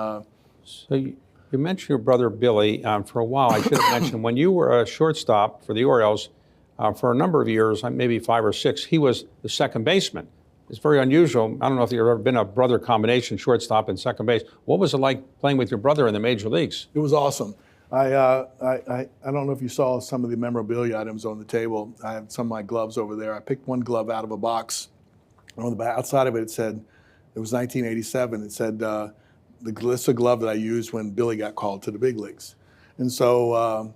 so you mentioned your brother Billy. For a while, I should have mentioned, when you were a shortstop for the Orioles, for a number of years, maybe 5 or 6, he was the second baseman. It's very unusual. I don't know if you've ever been a brother combination, shortstop and second base. What was it like playing with your brother in the major leagues? It was awesome. I don't know if you saw some of the memorabilia items on the table. I had some of my gloves over there. I picked one glove out of a box. On the outside of it, it said, it was 1987. It said, this is a glove that I used when Billy got called to the big leagues. And so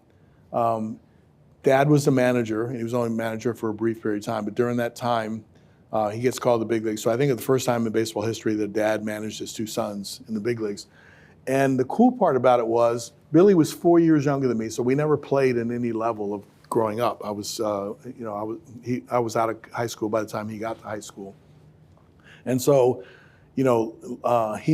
Dad was the manager. He was only manager for a brief period of time, but during that time, he gets called to the big leagues. So I think it's the first time in baseball history that Dad managed his 2 sons in the big leagues. And the cool part about it was Billy was 4 years younger than me, so we never played in any level of growing up. I was out of high school by the time he got to high school. And so, he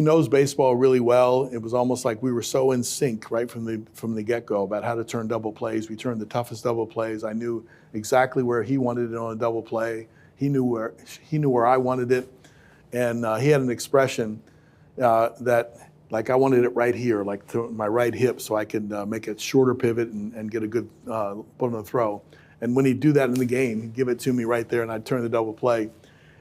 knows baseball really well. It was almost like we were so in sync right from the get-go about how to turn double plays. We turned the toughest double plays. I knew exactly where he wanted it on a double play. He knew where I wanted it, and he had an expression that, like, I wanted it right here, like to my right hip, so I could make a shorter pivot and get a good ball on the throw. And when he'd do that in the game, he'd give it to me right there, and I'd turn the double play.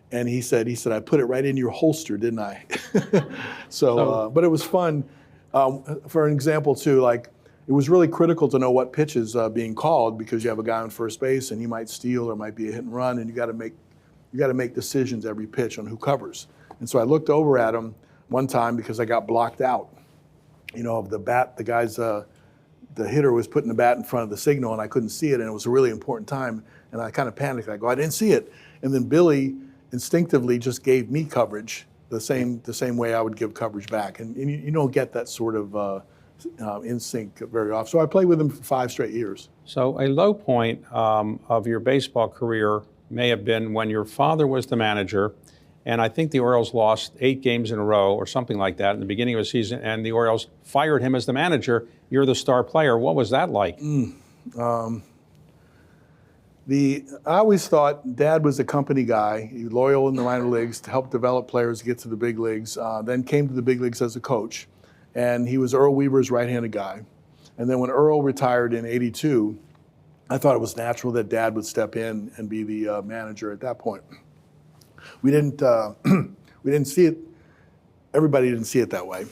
And he said, I put it right in your holster, didn't I? But it was fun. For an example, too, like, it was really critical to know what pitch is being called, because you have a guy on first base and he might steal or might be a hit and run, and you got to make decisions every pitch on who covers. And so I looked over at him one time because I got blocked out, of the bat. The guy's the hitter was putting the bat in front of the signal, and I couldn't see it, and it was a really important time. And I kind of panicked. I go, I didn't see it. And then Billy instinctively just gave me coverage the same way I would give coverage back. And you don't get that sort of in sync very often. So I played with him for 5 straight years. So a low point of your baseball career may have been when your father was the manager, and I think the Orioles lost 8 games in a row or something like that in the beginning of the season, and the Orioles fired him as the manager. You're the star player. What was that like? I always thought Dad was a company guy. He was loyal in the minor leagues to help develop players to get to the big leagues, then came to the big leagues as a coach. And he was Earl Weaver's right-handed guy. And then when Earl retired in '82, I thought it was natural that Dad would step in and be the manager at that point. We didn't see it everybody didn't see it that way.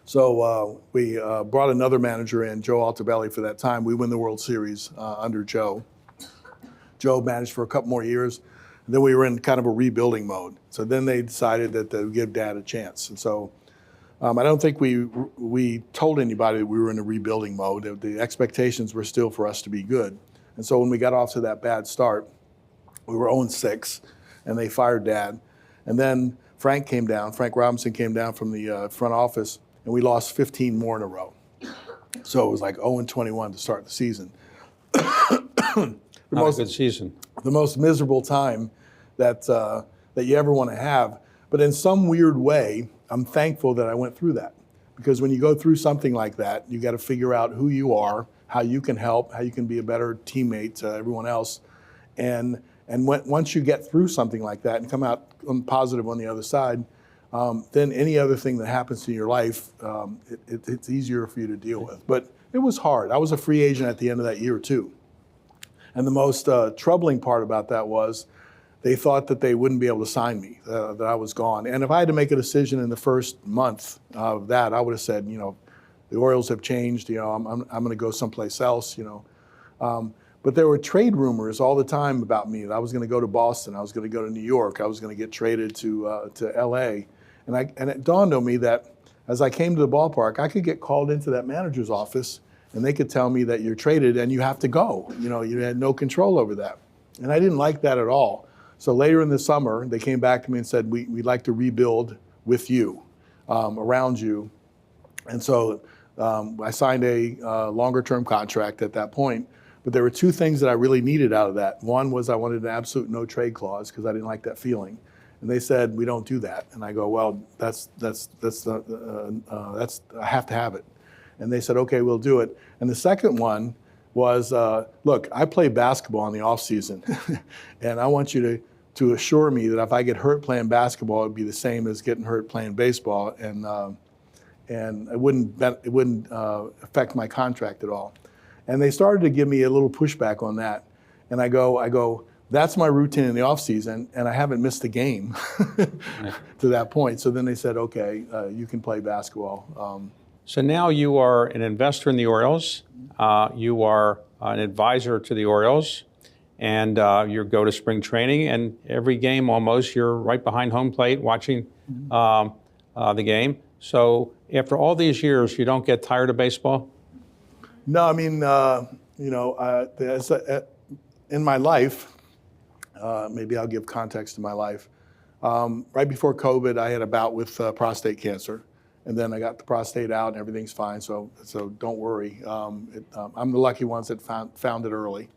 So we brought another manager in, Joe Altobelli, for that time. We win the World Series under Joe. Joe managed for a couple more years. And then we were in kind of a rebuilding mode. So then they decided that they would give Dad a chance. And so I don't think we told anybody that we were in a rebuilding mode. The expectations were still for us to be good. And so when we got off to that bad start, we were 0-6, and they fired Dad. And then Frank Robinson came down from the front office, and we lost 15 more in a row. So it was like 0-21 to start the season. Not a good season. The most miserable time that you ever want to have. But in some weird way, I'm thankful that I went through that. Because when you go through something like that, you got to figure out who you are, how you can help, how you can be a better teammate to everyone else. And once you get through something like that and come out positive on the other side, then any other thing that happens in your life, it's easier for you to deal with. But it was hard. I was a free agent at the end of that year too. And the most troubling part about that was they thought that they wouldn't be able to sign me, that I was gone. And if I had to make a decision in the first month of that, I would have said, the Orioles have changed, I'm going to go someplace else, But there were trade rumors all the time about me that I was going to go to Boston, I was going to go to New York, I was going to get traded to LA. And it dawned on me that as I came to the ballpark, I could get called into that manager's office and they could tell me that you're traded and you have to go. You had no control over that. And I didn't like that at all. So later in the summer, they came back to me and said, we'd like to rebuild with you, around you. And so I signed a longer-term contract at that point. But there were two things that I really needed out of that. One was I wanted an absolute no trade clause because I didn't like that feeling. And they said, we don't do that. And I go, well, I have to have it. And they said, okay, we'll do it. And the second one was, look, I play basketball in the off season, and I want you to assure me that if I get hurt playing basketball, it'd be the same as getting hurt playing baseball, and it wouldn't affect my contract at all. And they started to give me a little pushback on that. And I go, that's my routine in the off season, and I haven't missed a game to that point. So then they said, okay, you can play basketball. So now you are an investor in the Orioles. You are an advisor to the Orioles, and you go to spring training, and every game almost you're right behind home plate watching the game. So after all these years, you don't get tired of baseball? No, I mean, in my life, maybe I'll give context to my life. Right before COVID, I had a bout with prostate cancer. And then I got the prostate out and everything's fine, so don't worry. I'm the lucky ones that found it early.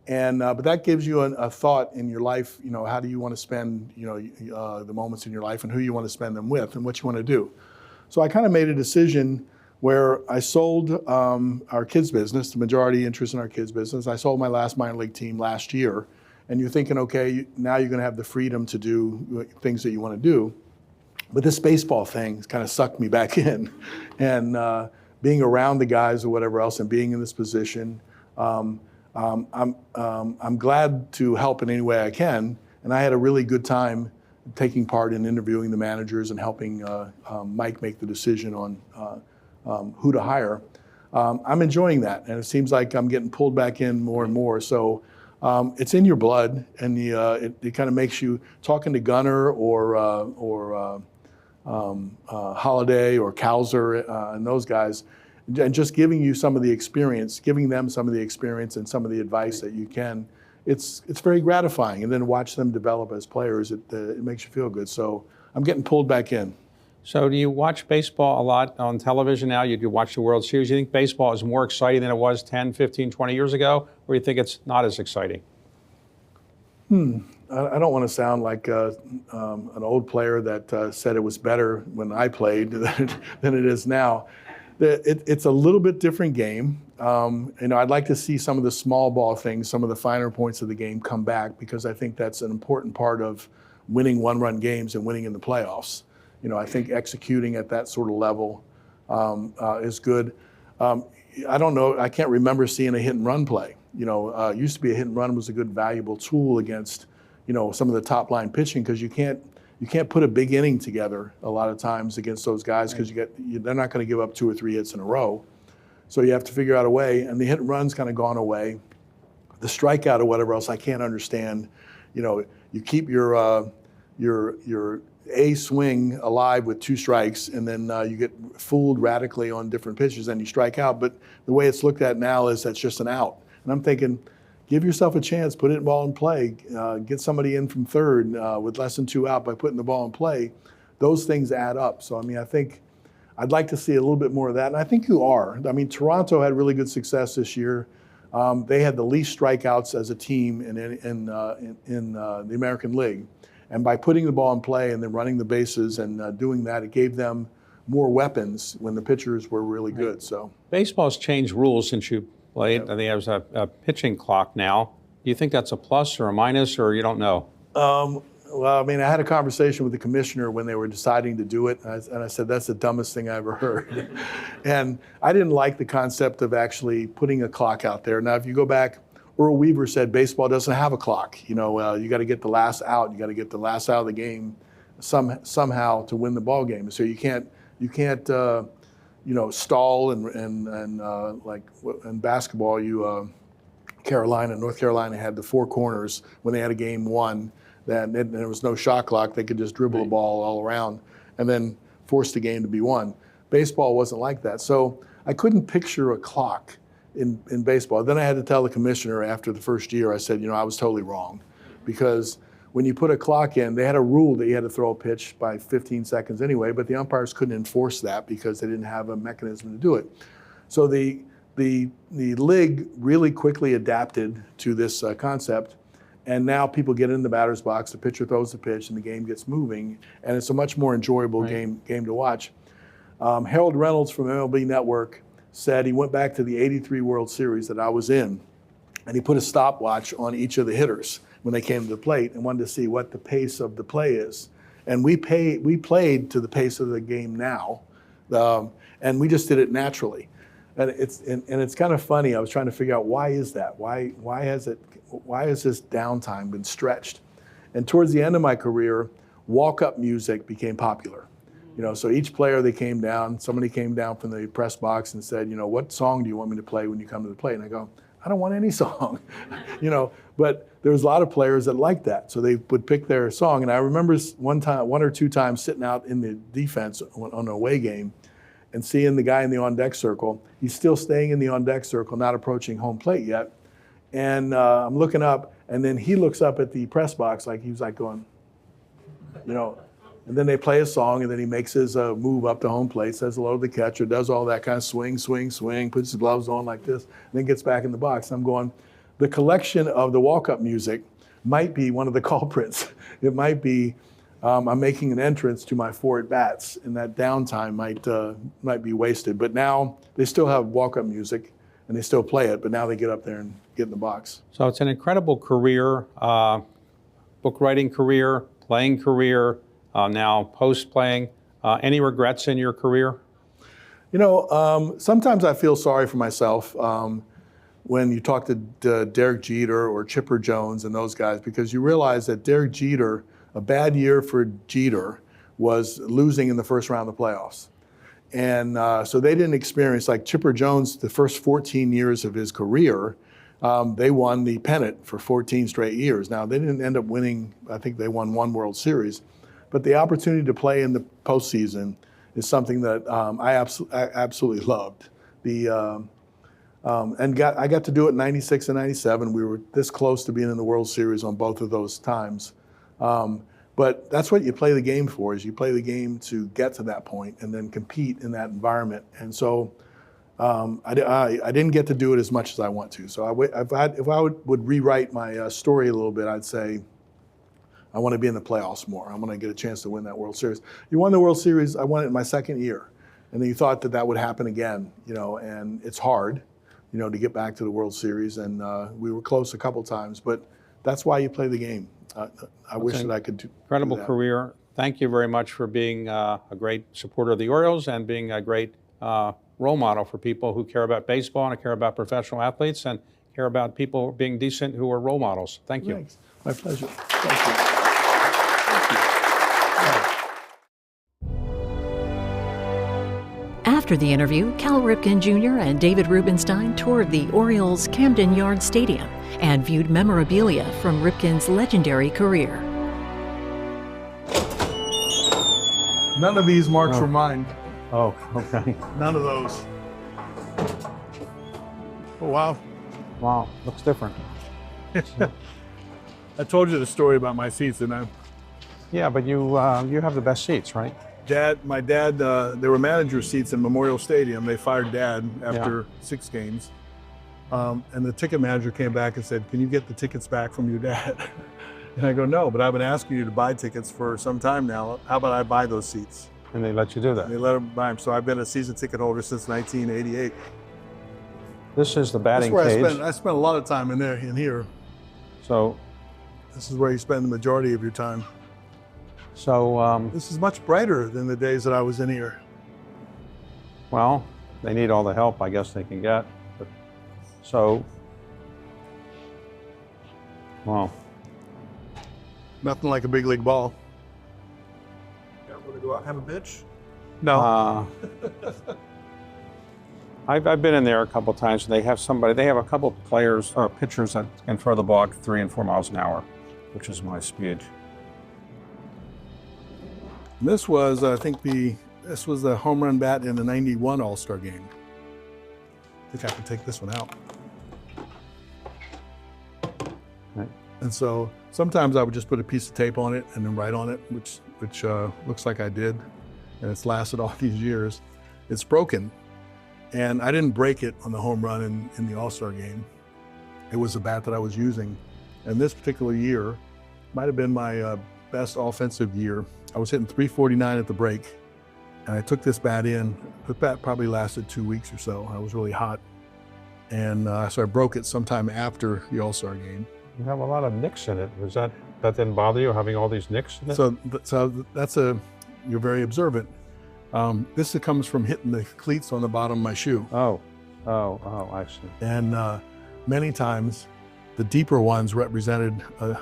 And but that gives you a thought in your life, how do you want to spend, the moments in your life and who you want to spend them with and what you want to do. So I kind of made a decision where I sold our kids business, the majority interest in our kids business. I sold my last minor league team last year. And you're thinking, okay, now you're going to have the freedom to do things that you want to do. But this baseball thing kind of sucked me back in, and being around the guys or whatever else, and being in this position, I'm glad to help in any way I can. And I had a really good time taking part in interviewing the managers and helping Mike make the decision on who to hire. I'm enjoying that, and it seems like I'm getting pulled back in more and more. So it's in your blood, and it kind of makes you talking to Gunnar or Holiday or Cowser and those guys, and just giving them some of the experience and some of the advice that you can. It's very gratifying, and then watch them develop as players. It makes you feel good. So I'm getting pulled back in. So do you watch baseball a lot on television now? You do watch the World Series. You think baseball is more exciting than it was 10, 15, 20 years ago, or you think it's not as exciting? I don't want to sound like an old player that said it was better when I played than it is now. It's a little bit different game. I'd like to see some of the small ball things, some of the finer points of the game come back, because I think that's an important part of winning one-run games and winning in the playoffs. I think executing at that sort of level is good. I don't know, I can't remember seeing a hit and run play. Used to be a hit and run was a good valuable tool against, some of the top line pitching, because you can't you can't put a big inning together a lot of times against those guys because they're not going to give up 2 or 3 hits in a row. So you have to figure out a way, and the hit and run's kind of gone away. The strikeout or whatever else, I can't understand. You know, you keep your A swing alive with 2 strikes, and then you get fooled radically on different pitches, and you strike out. But the way it's looked at now is that's just an out. And I'm thinking, give yourself a chance, put it in ball in play, get somebody in from third with less than 2 out by putting the ball in play. Those things add up. So, I mean, I think I'd like to see a little bit more of that, and I think you are. I mean, Toronto had really good success this year. They had the least strikeouts as a team in the American League. And by putting the ball in play and then running the bases and doing that, it gave them more weapons when the pitchers were really good. So Baseball's changed rules since you played. I think there's a pitching clock now. Do you think that's a plus or a minus, or you don't know? Well, I mean, I had a conversation with the commissioner when they were deciding to do it, and I said, that's the dumbest thing I ever heard. And I didn't like the concept of actually putting a clock out there. Now, if you go back, Earl Weaver said baseball doesn't have a clock. You know, you got to get the last out. You got to get the last out of the game somehow to win the ball game. So you can't you know, stall and like in basketball, North Carolina had the 4 corners when they had a game 1. Then there was no shot clock. They could just dribble the ball all around and then force the game to be won. Baseball wasn't like that. So I couldn't picture a clock in baseball. Then I had to tell the commissioner after the first year, I said, you know, I was totally wrong. Because when you put a clock in, they had a rule that you had to throw a pitch by 15 seconds anyway, but the umpires couldn't enforce that because they didn't have a mechanism to do it. So the league really quickly adapted to this concept. And now people get in the batter's box, the pitcher throws the pitch, and the game gets moving, and it's a much more enjoyable game to watch. Harold Reynolds from MLB Network said he went back to the '83 World Series that I was in, and he put a stopwatch on each of the hitters when they came to the plate and wanted to see what the pace of the play is. And we played to the pace of the game now, and we just did it naturally. And it's kind of funny. I was trying to figure out why is that? Why has this downtime been stretched? And towards the end of my career, walk-up music became popular. You know, so each player somebody came down from the press box and said, you know, what song do you want me to play when you come to the plate? And I go, I don't want any song, you know. But there was a lot of players that liked that, so they would pick their song. And I remember one or two times sitting out in the defense on an away game and seeing the guy in the on-deck circle. He's still staying in the on-deck circle, not approaching home plate yet. And I'm looking up, and then he looks up at the press box like he was like going, you know, and then they play a song, and then he makes his move up to home plate, says hello to the catcher, does all that kind of swing, puts his gloves on like this, and then gets back in the box. I'm going, the collection of the walk-up music might be one of the culprits. It might be I'm making an entrance to my 4 at-bats, and that downtime might be wasted. But now they still have walk-up music, and they still play it, but now they get up there and get in the box. So it's an incredible career, book writing career, playing career, now post-playing. Any regrets in your career? You know, sometimes I feel sorry for myself when you talk to Derek Jeter or Chipper Jones and those guys, because you realize that Derek Jeter, a bad year for Jeter was losing in the first round of the playoffs. And so they didn't experience, like Chipper Jones, the first 14 years of his career, they won the pennant for 14 straight years. Now, they didn't end up winning, I think they won 1 World Series. But the opportunity to play in the postseason is something that I absolutely loved. I got to do it in '96 and '97. We were this close to being in the World Series on both of those times. But that's what you play the game for, is you play the game to get to that point and then compete in that environment. And so I didn't get to do it as much as I want to. So if I would rewrite my story a little bit, I'd say I want to be in the playoffs more. I want to get a chance to win that World Series. You won the World Series, I won it in my second year. And then you thought that would happen again, you know, and it's hard, you know, to get back to the World Series. And we were close a couple times, but that's why you play the game. I wish that I could do Incredible that. career. Thank you very much for being a great supporter of the Orioles and being a great role model for people who care about baseball and care about professional athletes and care about people being decent who are role models. Thank you. Thanks. My pleasure. Thank you. Thank you. After the interview, Cal Ripken Jr. and David Rubenstein toured the Orioles' Camden Yards Stadium and viewed memorabilia from Ripken's legendary career. None of these marks were mine. Oh, okay. None of those. Oh, wow. Wow, looks different. I told you the story about my seats, didn't I? Yeah, but you have the best seats, right? My dad, there were manager seats in Memorial Stadium. They fired Dad after 6 games. And the ticket manager came back and said, "Can you get the tickets back from your dad?" And I go, "No, but I've been asking you to buy tickets for some time now. How about I buy those seats?" And they let you do that. And they let them buy them. So I've been a season ticket holder since 1988. This is the batting That's cage. where I spent a lot of time in here. So, This is where you spend the majority of your time. so This is much brighter than the days that I was in here. well, they need all the help I guess they can get. But, so, well, Nothing like a big league ball. Yeah, want to go out and have a pitch? No. I've been in there a couple times, and they have a couple players or pitchers that can throw the ball at 3 and 4 miles an hour, which is my speed. This was, I think, this was the home run bat in the '91 All-Star game. I think I can take this one out. Right. And so sometimes I would just put a piece of tape on it and then write on it, which looks like I did, and it's lasted all these years. It's broken, and I didn't break it on the home run in the All-Star game. It was a bat that I was using, and this particular year might have been my best offensive year. I was hitting .349 at the break, and I took this bat in. The bat probably lasted 2 weeks or so. I was really hot, and so I broke it sometime after the All-Star game. You have a lot of nicks in it. That didn't bother you, having all these nicks in it? So you're very observant. This comes from hitting the cleats on the bottom of my shoe. Oh, I see. And many times, the deeper ones represented, I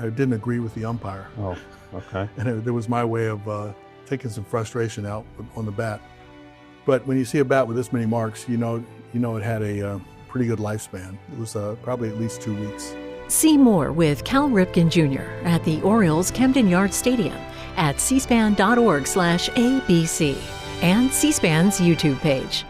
didn't agree with the umpire. Oh, okay. And it was my way of taking some frustration out on the bat. But when you see a bat with this many marks, you know it had a pretty good lifespan. It was probably at least 2 weeks. See more with Cal Ripken Jr. at the Orioles' Camden Yards Stadium at cspan.org/abc and C-SPAN's YouTube page.